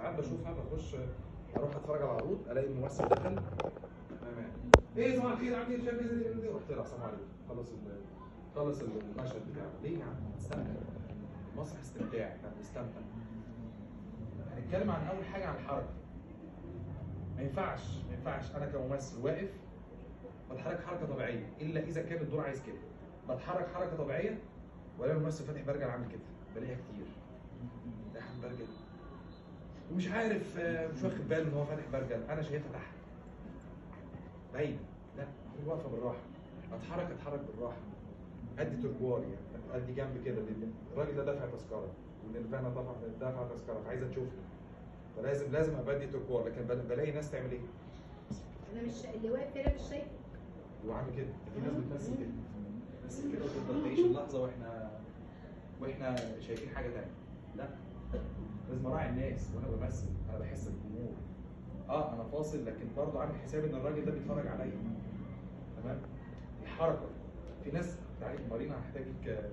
ساعات بشوفها، بخش اروح اتفرج على عروض الاقي الممثل دخل تمام ايه صباح الخير عامل ايه شايف ايه رحت له السلام عليكم خلص المشهد بتاعه. ليه يا عم؟ استمتع، المسرح استمتاع، احنا بنستمتع. هنتكلم عن اول حاجه عن الحركه. ما ينفعش انا كممثل واقف بتحرك حركه طبيعيه الا اذا كان الدور عايز كده. بتحرك حركه طبيعيه ولا الممثل فاتح برجل عامل كده، بلاقيها كتير. ده عامل برجل ومش عارف، مش واخد باله ان هو فاتح برجل، انا شايفها تحت باينه. لا، هو واقفه بالراحه، اتحرك بالراحه، ادي تركوار يعني، ادي جنب كده. الراجل ده دافع تذكره والنيرفانا طبعا دافع تذكره فعايزه تشوفني، فلازم ابقى ادي تركوار. لكن بلاقي ناس تعمل ايه؟ انا مش اللي واقف هنا مش شايف هو عامل كده. في ناس بتمثل كده، بتمثل كده وتفضل تعيش اللحظه واحنا شايفين حاجه ثانيه. لا، لازم اراعي الناس وانا بمثل. انا بحس بالجمهور، انا فاصل لكن برضه عامل حساب ان الراجل ده بيتفرج عليا. تمام؟ الحركه. في ناس تعالي مارينا هحتاجك